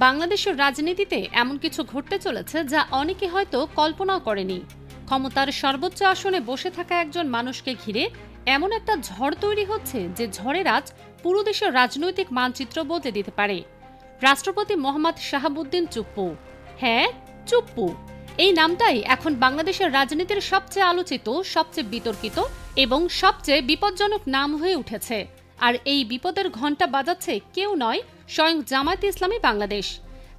বাংলাদেশের রাজনীতিতে এমন কিছু ঘটতে চলেছে যা অনেকে হয়তো কল্পনাও করেনি। ক্ষমতার সর্বোচ্চ আসনে বসে থাকা একজন মানুষকে ঘিরে এমন একটা ঝড় তৈরি হচ্ছে যে ঝড়ের আজ পুরো দেশের রাজনৈতিক মানচিত্র বদলে দিতে পারে। রাষ্ট্রপতি মোহাম্মদ শাহাবুদ্দিন চুপ্পু, হ্যাঁ চুপ্পু, এই নামটাই এখন বাংলাদেশের রাজনীতির সবচেয়ে আলোচিত, সবচেয়ে বিতর্কিত এবং সবচেয়ে বিপজ্জনক নাম হয়ে উঠেছে। আর এই বিপদের ঘণ্টা বাজাচ্ছে কেউ নয়, স্বয়ং জামায়াতে ইসলামী বাংলাদেশ।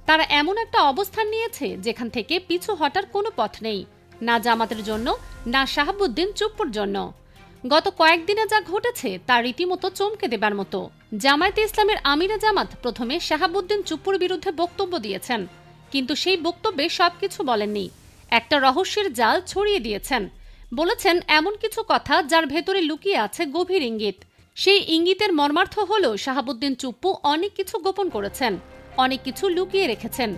তারা এমন একটা অবস্থান নিয়েছে যেখান থেকে পিছু হটার কোনো পথ নেই, না জামাতের জন্য না শাহাবুদ্দিন চুপ্পুর জন্য। গত কয়েকদিনে যা ঘটেছে তা রীতিমতো চমকে দেবার মতো। জামায়াতে ইসলামের আমিরে জামাত প্রথমে শাহাবুদ্দিন চুপ্পুর বিরুদ্ধে বক্তব্য দিয়েছেন, কিন্তু সেই বক্তব্যে সবকিছু বলেননি। একটা রহস্যের জাল ছড়িয়ে দিয়েছেন, বলেছেন এমন কিছু কথা যার ভেতরে লুকিয়ে আছে গভীর ইঙ্গিত। সেই ইঙ্গিতের মর্মার্থ হল শাহাবুদ্দিন চুপ্পু অনেক কিছু গোপন করেছেন, অনেক কিছু লুকিয়ে রেখেছেন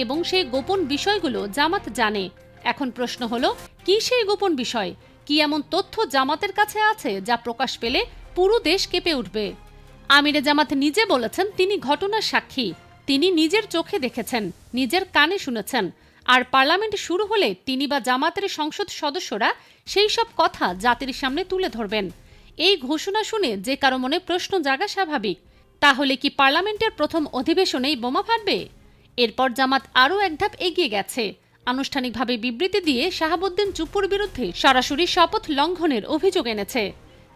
এবং সেই গোপন বিষয়গুলো জামাত জানে। এখন প্রশ্ন হলো, কি সেই গোপন বিষয়? কি এমন তথ্য জামাতের কাছে আছে যা প্রকাশ পেলে পুরো দেশ কেঁপে উঠবে? আমিরে জামাত নিজে বলেছেন তিনি ঘটনার সাক্ষী, তিনি নিজের চোখে দেখেছেন, নিজের কানে শুনেছেন। আর পার্লামেন্ট শুরু হলে তিনি বা জামাতের সংসদ সদস্যরা সেই সব কথা জাতির সামনে তুলে ধরবেন। এই ঘোষণা শুনে যে কারো মনে প্রশ্ন জাগা স্বাভাবিক, তাহলে কি পার্লামেন্টের প্রথম অধিবেশনেই বোমা ফাটবে? এরপর জামাত আরও এক ধাপ এগিয়ে গেছে, আনুষ্ঠানিকভাবে বিবৃতি দিয়ে শাহাবুদ্দিন চুপ্পুর বিরুদ্ধে সরাসরি শপথ লঙ্ঘনের অভিযোগ এনেছে।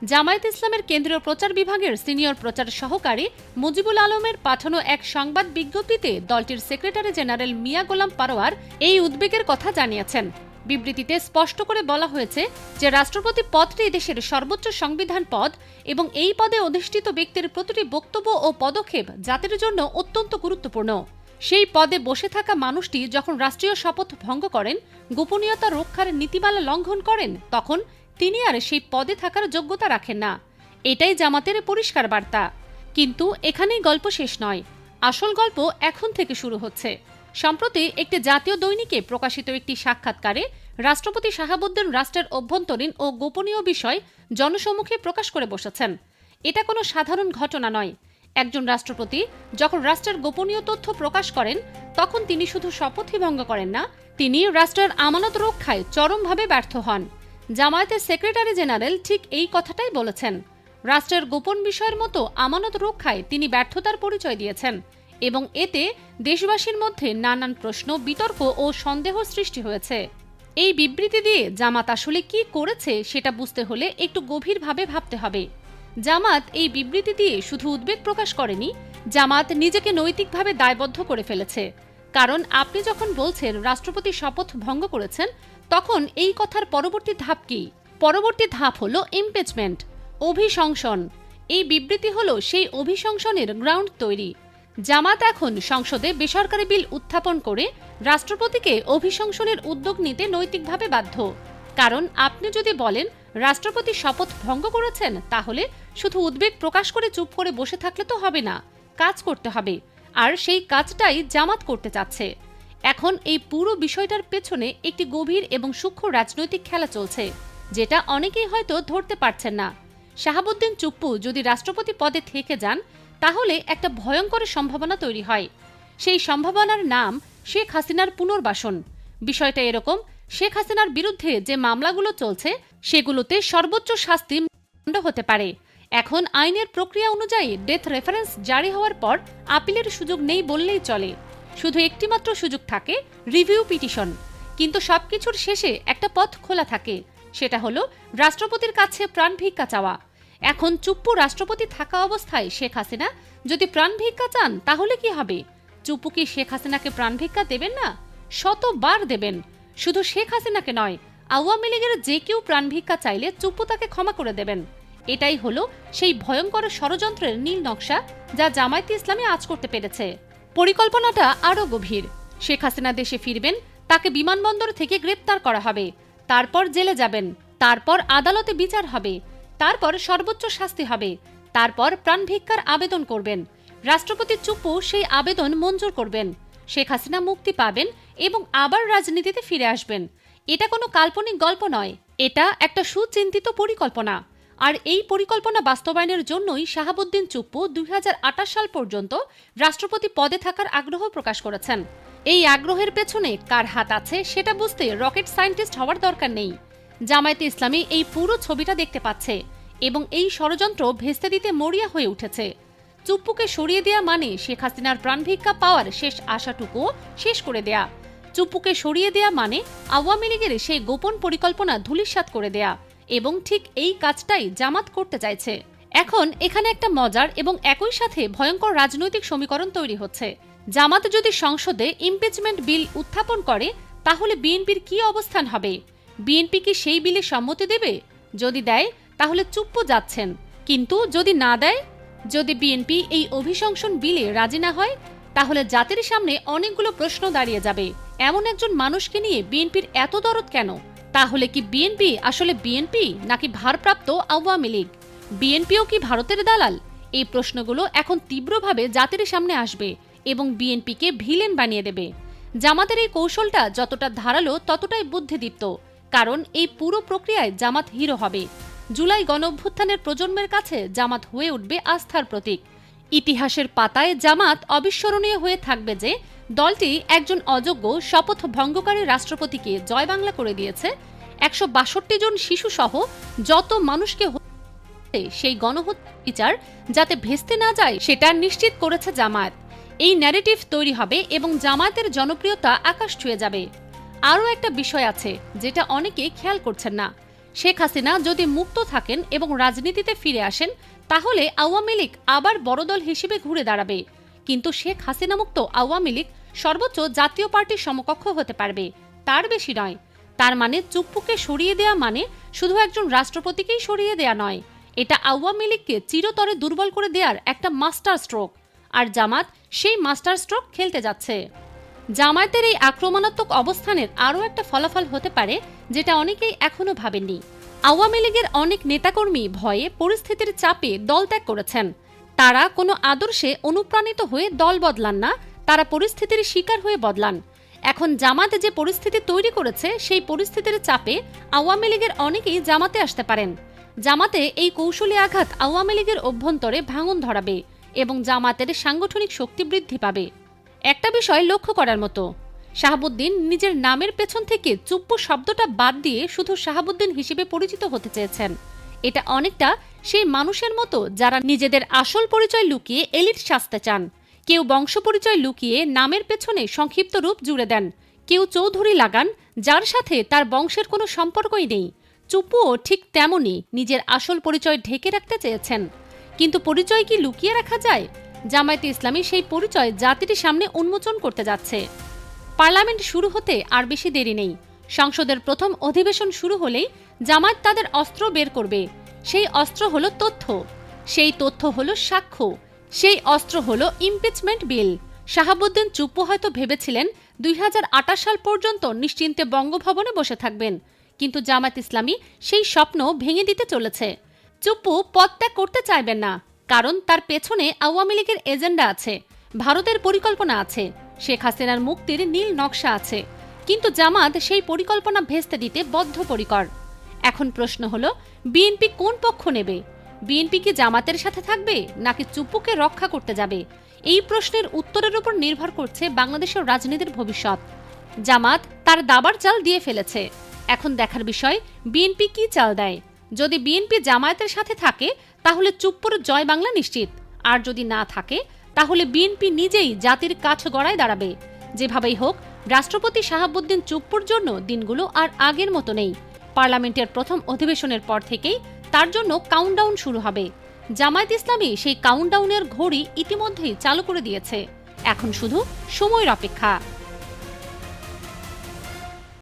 জামায়াতে ইসলামের কেন্দ্রীয় প্রচার বিভাগের সিনিয়র প্রচার সহকারী মুজিবুল আলমের পাঠানো এক সংবাদ বিজ্ঞপ্তিতে দলটির সেক্রেটারি জেনারেল মিয়া গোলাম পারোয়ার এই উদ্বেগের কথা জানিয়েছেন। বিবৃতিতে স্পষ্ট করে বলা হয়েছে যে রাষ্ট্রপতি পদটি দেশের সর্বোচ্চ সংবিধান পদ এবং এই পদে অধিষ্ঠিত ব্যক্তির প্রতিটি বক্তব্য ও পদক্ষেপ জাতির জন্য অত্যন্ত গুরুত্বপূর্ণ। সেই পদে বসে থাকা মানুষটি যখন রাষ্ট্রীয় শপথ ভঙ্গ করেন, গোপনীয়তা রক্ষার নীতিমালা লঙ্ঘন করেন, তখন তিনি আর সেই পদে থাকার যোগ্যতা রাখেন না। এটাই জামাতের পরিষ্কার বার্তা। কিন্তু এখানেই গল্প শেষ নয়, আসল গল্প এখন থেকে শুরু হচ্ছে। সম্প্রতি একটি জাতীয় দৈনিকে প্রকাশিত একটি সাক্ষাৎকারে রাষ্ট্রপতি শাহাবুদ্দিন রাষ্ট্রের অভ্যন্তরীণ ও গোপনীয় বিষয় জনসম্মুখে প্রকাশ করে বসেছেন। এটা কোনো সাধারণ ঘটনা নয়। একজন রাষ্ট্রপতি যখন রাষ্ট্রের গোপনীয় তথ্য প্রকাশ করেন, তখন তিনি শুধু শপথই ভঙ্গ করেন না, তিনি রাষ্ট্রের আমানত রক্ষায় চরমভাবে ব্যর্থ হন। জামায়াতের সেক্রেটারি জেনারেল ঠিক এই কথাটাই বলেছেন। রাষ্ট্রের গোপন বিষয়ের মতো আমানত রক্ষায় তিনি ব্যর্থতার পরিচয় দিয়েছেন এবং এতে দেশবাসীর মধ্যে নানান প্রশ্ন, বিতর্ক ও সন্দেহ সৃষ্টি হয়েছে। এই বিবৃতি দিয়ে জামাত আসলে কি করেছে সেটা বুঝতে হলে একটু গভীরভাবে ভাবতে হবে। জামাত এই বিবৃতি দিয়ে শুধু উদ্বেগ প্রকাশ করেনি, জামাত নিজেকে নৈতিকভাবে দায়বদ্ধ করে ফেলেছে। কারণ আপনি যখন বলছেন রাষ্ট্রপতি শপথ ভঙ্গ করেছেন, তখন এই কথার পরবর্তী ধাপ কি? পরবর্তী ধাপ হলো ইমপিচমেন্ট, অভিশংসন। এই বিবৃতি হলো সেই অভিশংসনের গ্রাউন্ড তৈরি। জামাত এখন সংসদে বেসরকারি বিল উত্থাপন করে রাষ্ট্রপতিকে অভিশংসনের উদ্যোগ নিতে নৈতিকভাবে বাধ্য। কারণ আপনি যদি বলেন রাষ্ট্রপতি শপথ ভঙ্গ করেছেন, তাহলে শুধু উদ্বেগ প্রকাশ করে চুপ করে বসে থাকলে তো হবে না, কাজ করতে হবে। আর সেই কাজটাই জামাত করতে চাচ্ছে। এখন এই পুরো বিষয়টার পেছনে একটি গভীর এবং সূক্ষ্ম রাজনৈতিক খেলা চলছে, যেটা অনেকেই হয়তো ধরতে পারছেন না। শাহাবুদ্দিন চুপ্পু যদি রাষ্ট্রপতি পদে থেকে যান, তাহলে একটা ভয়ঙ্কর সম্ভাবনা তৈরি হয়। সেই সম্ভাবনার নাম শেখ হাসিনার পুনর্বাসন। বিষয়টা এরকম, শেখ হাসিনার বিরুদ্ধে যে মামলাগুলো চলছে সেগুলোতে সর্বোচ্চ শাস্তি দণ্ড হতে পারে। এখন আইনের প্রক্রিয়া অনুযায়ী ডেথ রেফারেন্স জারি হওয়ার পর আপিলের সুযোগ নেই বললেই চলে। শুধু একটিমাত্র সুযোগ থাকে, রিভিউ পিটিশন। কিন্তু সবকিছুর শেষে একটা পথ খোলা থাকে, সেটা হলো রাষ্ট্রপতির কাছে প্রাণ ভিক্ষা চাওয়া। এখন চুপ্পু রাষ্ট্রপতি থাকা অবস্থায় শেখ হাসিনা যদি প্রাণ ভিক্ষা চান, তাহলে কি হবে? চুপ্পু কি শেখ হাসিনাকে প্রাণ ভিক্ষা দেবেন না? শতবার দেবেন। শুধু শেখ হাসিনাকে নয়, আওয়ামী লীগের যে কেউ প্রাণ ভিক্ষা চাইলে চুপ্পু তাকে ক্ষমা করে দেবেন। এটাই হলো সেই ভয়ঙ্কর ষড়যন্ত্রের নীল নকশা যা জামায়াতে ইসলামী আজ করতে পেরেছে। পরিকল্পনাটা আরও গভীর। শেখ হাসিনা দেশে ফিরবেন, তাকে বিমানবন্দর থেকে গ্রেপ্তার করা হবে, তারপর জেলে যাবেন, তারপর আদালতে বিচার হবে, তারপর সর্বোচ্চ শাস্তি হবে, তারপর প্রাণ ভিক্ষার আবেদন করবেন। রাষ্ট্রপতি চুপ্পু সেই আবেদন মঞ্জুর করবেন, শেখ হাসিনা মুক্তি পাবেন এবং আবার রাজনীতিতে ফিরে আসবেন। এটা কোনো কাল্পনিক গল্প নয়, এটা একটা সুচিন্তিত পরিকল্পনা। আর এই পরিকল্পনা বাস্তবায়নের জন্যই শাহাবুদ্দিন চুপ্পু 2028 সাল পর্যন্ত রাষ্ট্রপতি পদে থাকার আগ্রহ প্রকাশ করেছেন। এই আগ্রহের পেছনে কার হাত আছে সেটা বুঝতে রকেট সায়েন্টিস্ট হওয়ার দরকার নেই। জামায়াতে ইসলামী এই পুরো ছবিটা দেখতে পাচ্ছে এবং এই ষড়যন্ত্র ভেস্তে দিতে মরিয়া হয়ে উঠেছে। চুপ্পুকে সরিয়ে দেয়া মানে শেখ হাসিনার প্রাণভিক্ষা পাওয়ার শেষ আশাটুকুও শেষ করে দেয়া। চুপ্পুকে সরিয়ে দেয়া মানে আওয়ামী লীগের সেই গোপন পরিকল্পনা ধূলিসাৎ করে দেয়া, এবং ঠিক এই কাজটাই জামাত করতে চাইছে। এখন এখানে একটা মজার এবং একই সাথে ভয়ঙ্কর রাজনৈতিক সমীকরণ তৈরি হচ্ছে। জামাত যদি সংসদে ইমপিচমেন্ট বিল উত্থাপন করে তাহলে বিএনপির কি অবস্থান হবে? বিএনপি কি সেই বিলে সম্মতি দেবে? যদি দেয় তাহলে চুপ্পু যাচ্ছেন, কিন্তু যদি না দেয়, যদি বিএনপি এই অভিশংসন বিলে রাজি না হয়, তাহলে জাতির সামনে অনেকগুলো প্রশ্ন দাঁড়িয়ে যাবে। এমন একজন মানুষকে নিয়ে বিএনপির এত দরদ কেন? তাহলে কি বিএনপি আসলে বিএনপি নাকি ভারপ্রাপ্ত আওয়ামী লীগ? বিএনপিও কি ভারতের দালাল? এই প্রশ্নগুলো এখন তীব্রভাবে জাতির সামনে আসবে এবং বিএনপিকে ভিলেন বানিয়ে দেবে। জামাতের এই কৌশলটা যতটা ধারালো ততটাই বুদ্ধিদীপ্ত, কারণ এই পুরো প্রক্রিয়ায় জামাত হিরো হবে। জুলাই গণঅভ্যুত্থানের প্রজন্মের কাছে জামাত হয়ে উঠবে আস্থার প্রতীক। ইতিহাসের পাতায় জামাত অবিস্মরণীয় হয়ে থাকবে যে দলটি একজন অযোগ্য শপথ ভঙ্গকারী রাষ্ট্রপতিকে জয় বাংলা করে দিয়েছে, 162 জন শিশু সহ যত মানুষকে সেই গণহত্যা বিচার যাতে ভেস্তে না যায় সেটা নিশ্চিত করেছে জামায়াত। এই ন্যারেটিভ তৈরি হবে এবং জামায়াতের জনপ্রিয়তা আকাশ ছুঁয়ে যাবে। আরও একটা বিষয় আছে যেটা অনেকে খেয়াল করছেন না। শেখ হাসিনা যদি মুক্ত থাকেন এবং রাজনীতিতে ফিরে আসেন তাহলে আওয়ামী লীগ আবার বড় দল হিসেবে ঘুরে দাঁড়াবে, কিন্তু শেখ হাসিনা মুক্ত আওয়ামী লীগ সর্বোচ্চ জাতীয় পার্টির সমকক্ষ হতে পারবে, তার বেশি নয়। তার মানে চুপ্পুকে সরিয়ে দেয়া মানে শুধু একজন রাষ্ট্রপতিকেই সরিয়ে দেয়া নয়, এটা আওয়ামী লীগকে চিরতরে দুর্বল করে দেওয়ার একটা মাস্টার স্ট্রোক। আর জামাত সেই মাস্টার স্ট্রোক খেলতে যাচ্ছে। জামায়াতের এই আক্রমণাত্মক অবস্থানের আরও একটা ফলাফল হতে পারে যেটা অনেকেই এখনো ভাবেননি। আওয়ামী লীগের অনেক নেতাকর্মী ভয়ে পরিস্থিতির চাপে দল ত্যাগ করেছেন। তারা কোনো আদর্শে অনুপ্রাণিত হয়ে দল বদলান না, তারা পরিস্থিতির শিকার হয়ে বদলান। এখন জামাত যে পরিস্থিতি তৈরি করেছে সেই পরিস্থিতির চাপে আওয়ামী লীগের অনেকেই জামাতে আসতে পারেন। জামাতে এই কৌশলী আঘাত আওয়ামী লীগের অভ্যন্তরে ভাঙন ধরাবে এবং জামাতের সাংগঠনিক শক্তি বৃদ্ধি পাবে। একটা বিষয় লক্ষ্য করার মতো, শাহাবুদ্দিন নিজের নামের পেছন থেকে চুপ্পু শব্দটা বাদ দিয়ে শুধু শাহাবুদ্দিন হিসেবে পরিচিত হতে চেয়েছেন। এটা অনেকটা সেই মানুষের মতো যারা নিজেদের আসল পরিচয় লুকিয়ে এলিট সাজতে চান। কেউ বংশ পরিচয় লুকিয়ে নামের পেছনে সংক্ষিপ্ত রূপ জুড়ে দেন, কেউ চৌধুরী লাগান যার সাথে তার বংশের কোনো সম্পর্কই নেই। চুপ্পুও ঠিক তেমনই নিজের আসল পরিচয় ঢেকে রাখতে চেয়েছেন, কিন্তু পরিচয় কি লুকিয়ে রাখা যায়? জামায়াতে ইসলামী সেই পরিচয় জাতির সামনে উন্মোচন করতে যাচ্ছে। পার্লামেন্ট শুরু হতে আর বেশি দেরি নেই। সংসদের প্রথম অধিবেশন শুরু হলেই জামায়াত তাদের অস্ত্র বের করবে। সেই অস্ত্র হলো তথ্য, সেই তথ্য হলো সাক্ষ্য, সেই অস্ত্র হলো ইমপিচমেন্ট বিল। শাহাবুদ্দিন চুপ্পু হয়তো ভেবেছিলেন 2028 সাল পর্যন্ত নিশ্চিন্তে বঙ্গভবনে বসে থাকবেন, কিন্তু জামায়াত ইসলামী সেই স্বপ্ন ভেঙে দিতে চলেছে। চুপ্পু পদত্যাগ করতে চাইবেন না, কারণ তার পেছনে আওয়ামী লীগের এজেন্ডা আছে, ভারতের পরিকল্পনা আছে, শেখ হাসিনার মুক্তির নীল নকশা আছে, কিন্তু জামাত সেই পরিকল্পনা ভেস্তে দিতে বদ্ধপরিকর। এখন প্রশ্ন হলো, বিএনপি কোন পক্ষ নেবে? বিএনপি কি জামাতের সাথে থাকবে নাকি চুপ্পুকে রক্ষা করতে যাবে? এই প্রশ্নের উত্তরের উপর নির্ভর করছে বাংলাদেশের রাজনীতির ভবিষ্যৎ। জামাত তার দাবার চাল দিয়ে ফেলেছে, এখন দেখার বিষয় বিএনপি কি চাল দেয়। যদি বিএনপি জামায়াতের সাথে থাকে তাহলে চুপ্পুর জয় বাংলা নিশ্চিত, আর যদি না থাকে তাহলে বিএনপি নিজেই জাতির কাঠগড়ায় দাঁড়াবে। যেভাবেই হোক, রাষ্ট্রপতি শাহাবুদ্দিন চুপ্পুর জন্য দিনগুলো আর আগের মতো নেই। পার্লামেন্টের প্রথম অধিবেশনের পর থেকেই তার জন্য কাউন্টডাউন শুরু হবে। জামায়াত ইসলামী সেই কাউন্টডাউনের ঘড়ি ইতিমধ্যেই চালু করে দিয়েছে, এখন শুধু সময়ের অপেক্ষা।